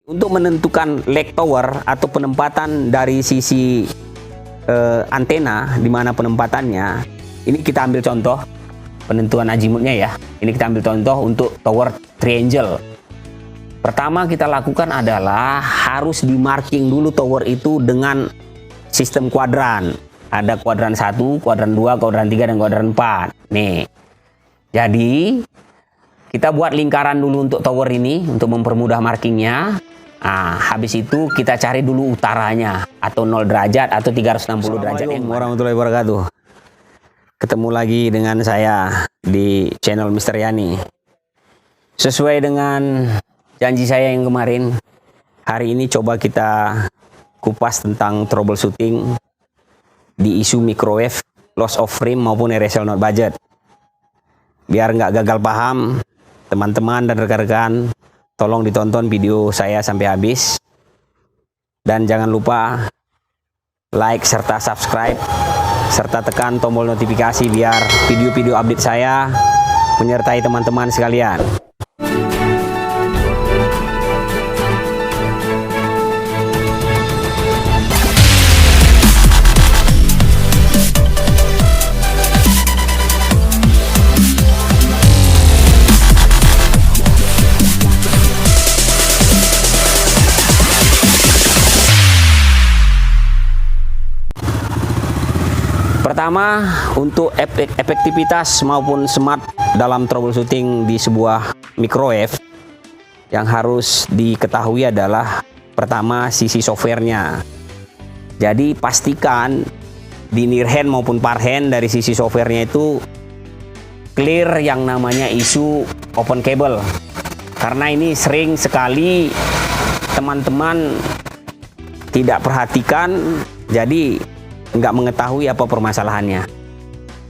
Untuk menentukan leg tower atau penempatan dari sisi antena, di mana penempatannya, ini kita ambil contoh penentuan azimutnya ya. Ini kita ambil contoh untuk tower triangle. Pertama kita lakukan adalah harus di marking dulu tower itu dengan sistem kuadran. Ada kuadran 1, kuadran 2, kuadran 3, dan kuadran 4. Nih. Jadi kita buat lingkaran dulu untuk tower ini untuk mempermudah markingnya. Nah, habis itu kita cari dulu utaranya, atau 0 derajat atau 360 derajat. Assalamualaikum warahmatullahi wabarakatuh. Ketemu lagi dengan saya di channel Mr. Yani. Sesuai dengan janji saya yang kemarin, hari ini coba kita kupas tentang troubleshooting di isu microwave, loss of frame maupun RSL not budget. Biar nggak gagal paham, teman-teman dan rekan-rekan, tolong ditonton video saya sampai habis. Dan jangan lupa like serta subscribe, serta tekan tombol notifikasi biar video-video update saya menyertai teman-teman sekalian. Pertama, untuk efektivitas maupun smart dalam troubleshooting di sebuah microwave, yang harus diketahui adalah pertama sisi softwarenya. Jadi pastikan di near hand maupun far hand dari sisi softwarenya itu clear yang namanya isu open cable. Karena ini sering sekali teman-teman tidak perhatikan, jadi nggak mengetahui apa permasalahannya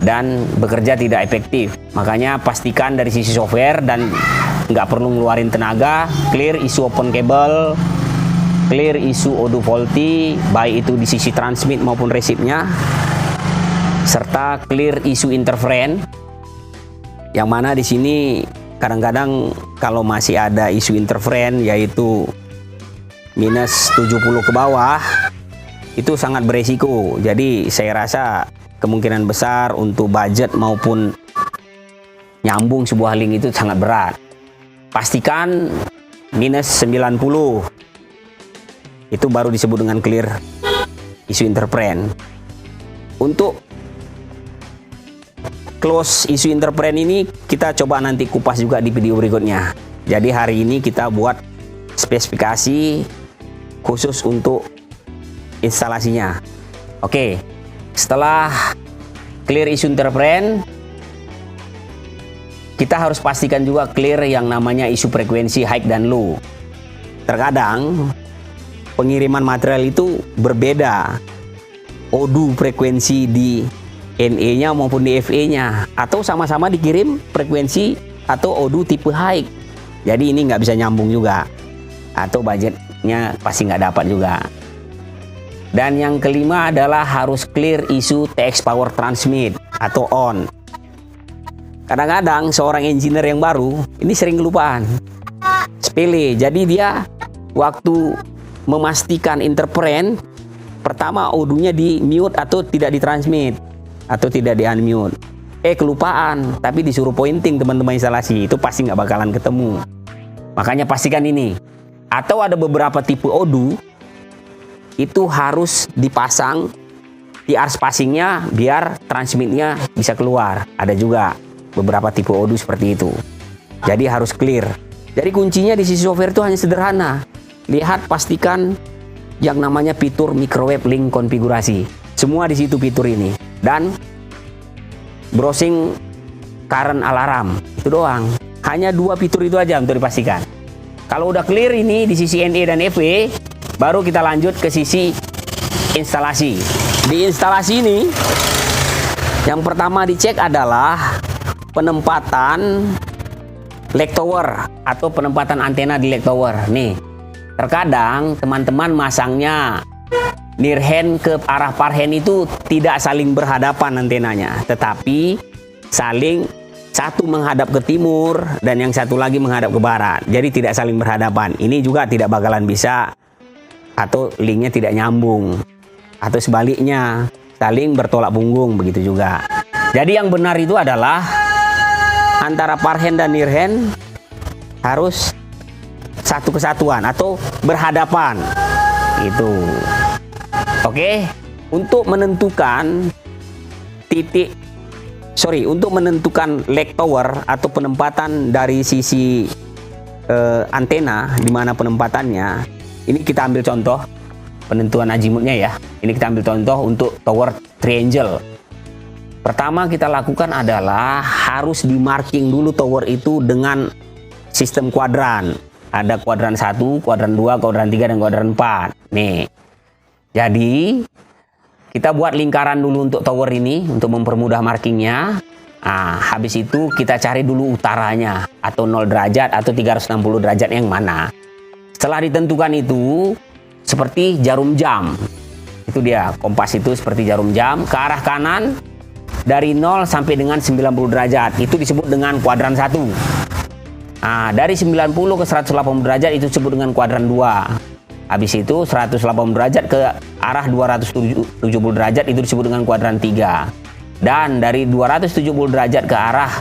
dan bekerja tidak efektif. Makanya pastikan dari sisi software dan nggak perlu ngeluarin tenaga, clear isu open cable, clear isu audio faulty, baik itu di sisi transmit maupun receive-nya, serta clear isu interference, yang mana di sini kadang-kadang kalau masih ada isu interference yaitu minus 70 ke bawah, itu sangat beresiko. Jadi saya rasa kemungkinan besar untuk budget maupun nyambung sebuah link itu sangat berat. Pastikan minus 90, itu baru disebut dengan clear isu interference. Untuk close isu interference ini kita coba nanti kupas juga di video berikutnya. Jadi hari ini kita buat spesifikasi khusus untuk instalasinya. Oke, setelah clear isu interference, kita harus pastikan juga clear yang namanya isu frekuensi high dan low. Terkadang pengiriman material itu berbeda, audio frekuensi di NE-nya maupun di FE-nya, atau sama-sama dikirim frekuensi atau audio tipe high. Jadi ini nggak bisa nyambung juga, atau budgetnya pasti nggak dapat juga. Dan yang kelima adalah harus clear isu TX power transmit atau on. Kadang-kadang seorang engineer yang baru ini sering kelupaan, sepele. Jadi dia waktu memastikan interference, pertama audionya di mute atau tidak ditransmit atau tidak di unmute. Kelupaan, tapi disuruh pointing teman-teman instalasi, itu pasti nggak bakalan ketemu. Makanya pastikan ini. Atau ada beberapa tipe audio itu harus dipasang di arc passingnya biar transmitnya bisa keluar. Ada juga beberapa tipe audio seperti itu. Jadi harus clear. Jadi kuncinya di sisi software itu hanya sederhana. Lihat, pastikan yang namanya fitur microwave link konfigurasi. Semua di situ fitur ini. Dan browsing current alarm. Itu doang. Hanya dua fitur itu aja untuk dipastikan. Kalau udah clear ini di sisi NE dan FE, baru kita lanjut ke sisi instalasi. Di instalasi ini, yang pertama dicek adalah penempatan leg tower atau penempatan antena di leg tower. Nih, terkadang teman-teman masangnya near hand ke arah far hand itu tidak saling berhadapan antenanya, tetapi saling satu menghadap ke timur dan yang satu lagi menghadap ke barat. Jadi tidak saling berhadapan. Ini juga tidak bakalan bisa, atau linknya tidak nyambung, atau sebaliknya saling bertolak punggung, begitu juga. Jadi yang benar itu adalah antara parhand dan nearhand harus satu kesatuan atau berhadapan. Itu. Oke, untuk menentukan untuk menentukan leg tower atau penempatan dari sisi antena, di mana penempatannya, ini kita ambil contoh penentuan azimutnya ya. Ini kita ambil contoh untuk tower triangle. Pertama kita lakukan adalah harus di marking dulu tower itu dengan sistem kuadran. Ada kuadran 1, kuadran 2, kuadran 3, dan kuadran 4. Nih. Jadi kita buat lingkaran dulu untuk tower ini untuk mempermudah markingnya. Nah, habis itu kita cari dulu utaranya, atau 0 derajat atau 360 derajat yang mana. Setelah ditentukan itu, seperti jarum jam. Itu dia, kompas itu seperti jarum jam. Ke arah kanan, dari 0 sampai dengan 90 derajat. Itu disebut dengan kuadran 1. Nah, dari 90 ke 180 derajat itu disebut dengan kuadran 2. Habis itu 180 derajat ke arah 270 derajat itu disebut dengan kuadran 3. Dan dari 270 derajat ke arah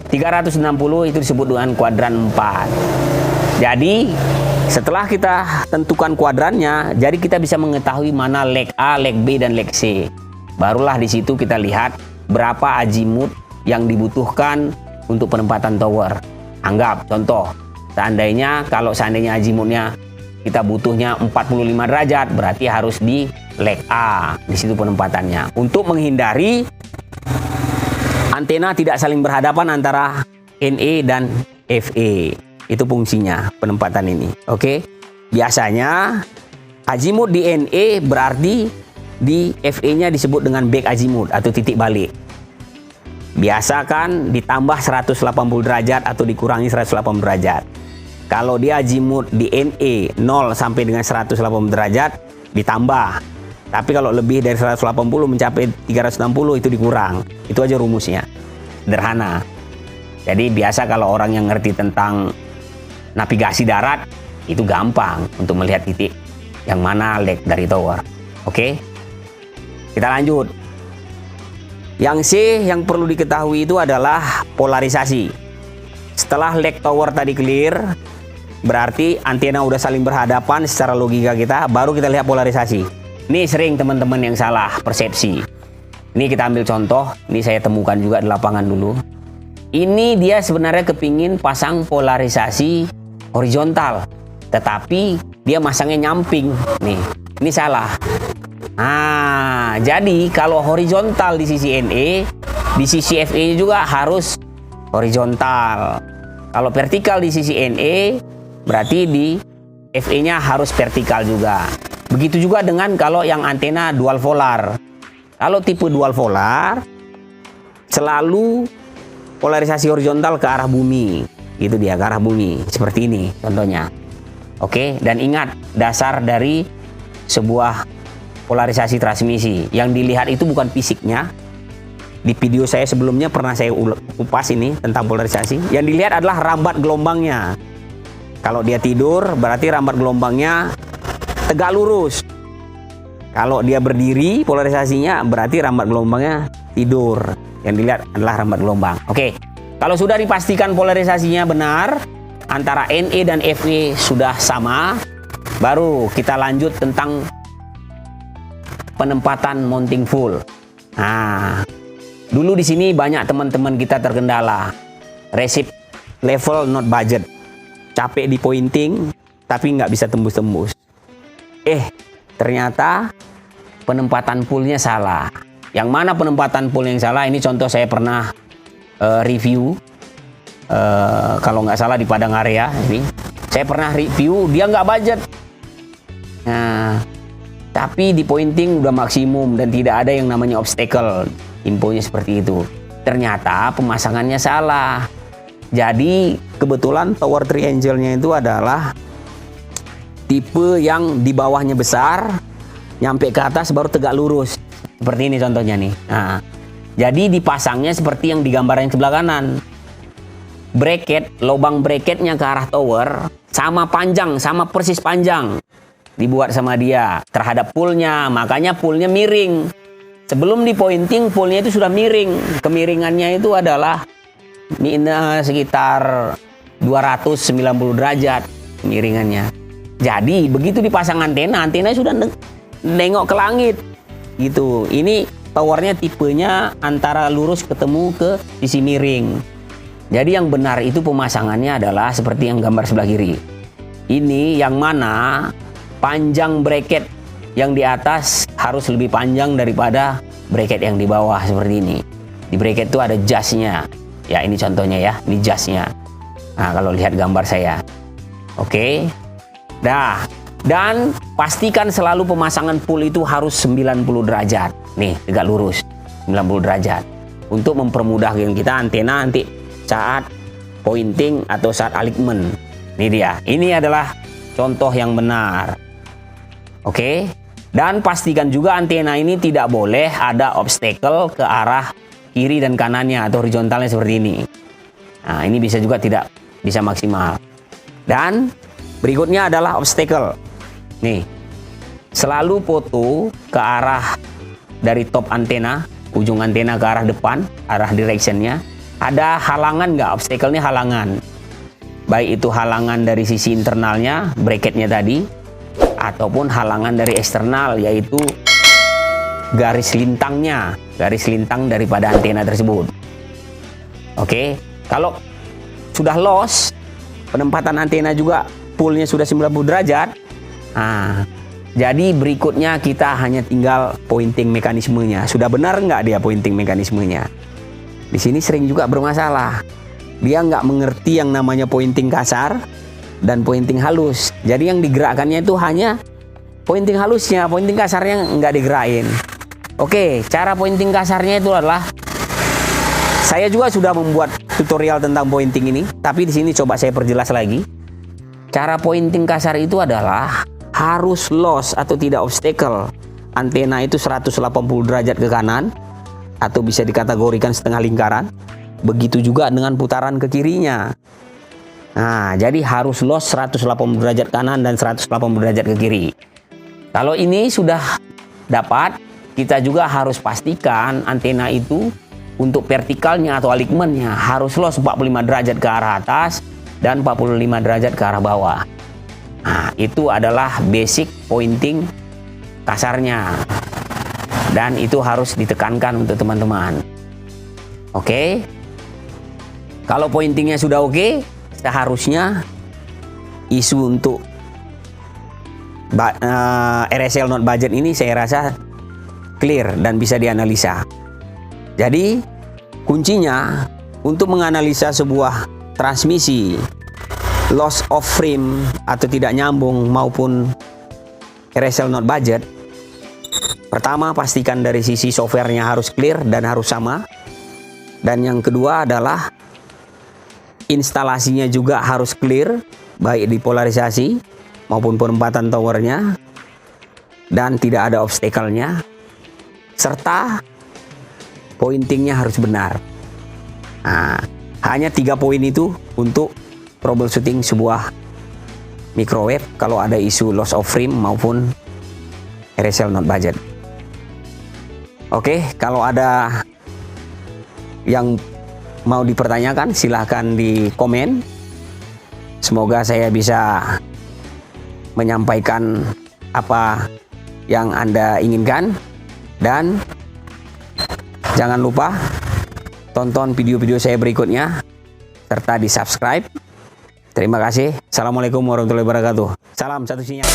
360 itu disebut dengan kuadran 4. Jadi setelah kita tentukan kuadrannya, jadi kita bisa mengetahui mana leg A, leg B, dan leg C. Barulah di situ kita lihat berapa azimut yang dibutuhkan untuk penempatan tower. Anggap contoh, kalau seandainya azimutnya kita butuhnya 45 derajat, berarti harus di leg A, di situ penempatannya. Untuk menghindari antena tidak saling berhadapan antara NE dan FE. Itu fungsinya penempatan ini. Oke. Biasanya azimut di NE berarti di FE-nya disebut dengan back azimut atau titik balik. Biasa kan ditambah 180 derajat atau dikurangi 180 derajat. Kalau dia azimut di NE 0 sampai dengan 180 derajat ditambah. Tapi kalau lebih dari 180 mencapai 360 itu dikurang. Itu aja rumusnya. Sederhana. Jadi biasa kalau orang yang ngerti tentang navigasi darat itu gampang untuk melihat titik yang mana leg dari tower. Oke. Kita lanjut. Yang C yang perlu diketahui itu adalah polarisasi. Setelah leg tower tadi clear, berarti antena udah saling berhadapan secara logika kita, baru kita lihat polarisasi. Ini sering teman-teman yang salah persepsi. Ini kita ambil contoh, ini saya temukan juga di lapangan dulu. Ini dia sebenarnya kepingin pasang polarisasi horizontal, tetapi dia masangnya nyamping. Nih, ini salah. Nah, jadi kalau horizontal di sisi NE, di sisi FE juga harus horizontal. Kalau vertikal di sisi NE, berarti di FE-nya harus vertikal juga. Begitu juga dengan kalau yang antena dual polar. Kalau tipe dual polar, selalu polarisasi horizontal ke arah bumi. Gitu dia, ke arah bumi. Seperti ini contohnya. Oke, dan ingat dasar dari sebuah polarisasi transmisi. Yang dilihat itu bukan fisiknya. Di video saya sebelumnya pernah saya kupas ini tentang polarisasi. Yang dilihat adalah rambat gelombangnya. Kalau dia tidur, berarti rambat gelombangnya tegak lurus. Kalau dia berdiri, polarisasinya berarti rambat gelombangnya tidur. Yang dilihat adalah rambat gelombang. Oke, kalau sudah dipastikan polarisasinya benar, antara NE dan FE sudah sama, baru kita lanjut tentang penempatan mounting full. Nah, dulu di sini banyak teman-teman kita terkendala. Receive level not budget. Capek di pointing, tapi nggak bisa tembus-tembus. Ternyata penempatan fullnya salah. Yang mana penempatan full yang salah? Ini contoh saya pernah review. Kalau nggak salah di Padang Area ini. Saya pernah review, dia nggak budget. Nah, tapi di pointing udah maksimum dan tidak ada yang namanya obstacle. Infonya seperti itu. Ternyata pemasangannya salah. Jadi kebetulan tower triangle-nya itu adalah tipe yang di bawahnya besar, nyampe ke atas baru tegak lurus. Seperti ini contohnya nih. Nah, Jadi dipasangnya seperti yang digambar yang sebelah kanan. Bracket, lubang bracketnya ke arah tower sama panjang, sama persis panjang dibuat sama dia terhadap poolnya, makanya poolnya miring. Sebelum di pointing, poolnya itu sudah miring. Kemiringannya itu adalah sekitar 290 derajat kemiringannya. Jadi begitu dipasang antena sudah nengok ke langit gitu. Ini towernya tipenya antara lurus ketemu ke sisi miring. Jadi yang benar itu pemasangannya adalah seperti yang gambar sebelah kiri. Ini yang mana panjang bracket yang di atas harus lebih panjang daripada bracket yang di bawah seperti ini. Di bracket itu ada jasnya. Ya ini contohnya ya, ini jasnya. Nah kalau lihat gambar saya. Oke. Dah. Dan pastikan selalu pemasangan pool itu harus 90 derajat. Nih, tegak lurus 90 derajat. Untuk mempermudah kita antena nanti saat pointing atau saat alignment. Ini dia. Ini adalah contoh yang benar. Oke. Dan pastikan juga antena ini tidak boleh ada obstacle ke arah kiri dan kanannya atau horizontalnya seperti ini. Nah, ini bisa juga tidak bisa maksimal. Dan berikutnya adalah obstacle. Nih, selalu foto ke arah dari top antena, ujung antena ke arah depan, arah directionnya. Ada halangan nggak? Obstacle ini halangan. Baik itu halangan dari sisi internalnya, bracketnya tadi, ataupun halangan dari eksternal, yaitu garis lintangnya, garis lintang daripada antena tersebut. Oke, kalau sudah loss, penempatan antena juga poolnya sudah 90 derajat. Nah, jadi berikutnya kita hanya tinggal pointing mekanismenya. Sudah benar nggak dia pointing mekanismenya? Di sini sering juga bermasalah. Dia nggak mengerti yang namanya pointing kasar dan pointing halus. Jadi yang digerakkannya itu hanya pointing halusnya, pointing kasarnya nggak digerakin. Oke, cara pointing kasarnya itu adalah, saya juga sudah membuat tutorial tentang pointing ini, tapi di sini coba saya perjelas lagi. Cara pointing kasar itu adalah harus loss atau tidak obstacle. Antena itu 180 derajat ke kanan atau bisa dikategorikan setengah lingkaran. Begitu juga dengan putaran ke kirinya. Nah, jadi harus loss 180 derajat kanan dan 180 derajat ke kiri. Kalau ini sudah dapat, kita juga harus pastikan antena itu untuk vertikalnya atau alignmentnya harus loss 45 derajat ke arah atas dan 45 derajat ke arah bawah. Nah, itu adalah basic pointing kasarnya. Dan itu harus ditekankan untuk teman-teman. Oke. Kalau pointingnya sudah oke, seharusnya isu untuk RSL not budget ini saya rasa clear dan bisa dianalisa. Jadi kuncinya untuk menganalisa sebuah transmisi loss of frame atau tidak nyambung maupun RSL not budget, pertama pastikan dari sisi softwarenya harus clear dan harus sama. Dan yang kedua adalah instalasinya juga harus clear, baik di polarisasi maupun penempatan towernya, dan tidak ada obstacle-nya, serta pointingnya harus benar. Nah, hanya 3 poin itu untuk troubleshooting sebuah microwave kalau ada isu loss of frame maupun RSL not budget. Oke, kalau ada yang mau dipertanyakan silahkan di komen. Semoga saya bisa menyampaikan apa yang Anda inginkan. Dan jangan lupa tonton video-video saya berikutnya serta di subscribe. Terima kasih. Assalamualaikum warahmatullahi wabarakatuh. Salam satu sinyal.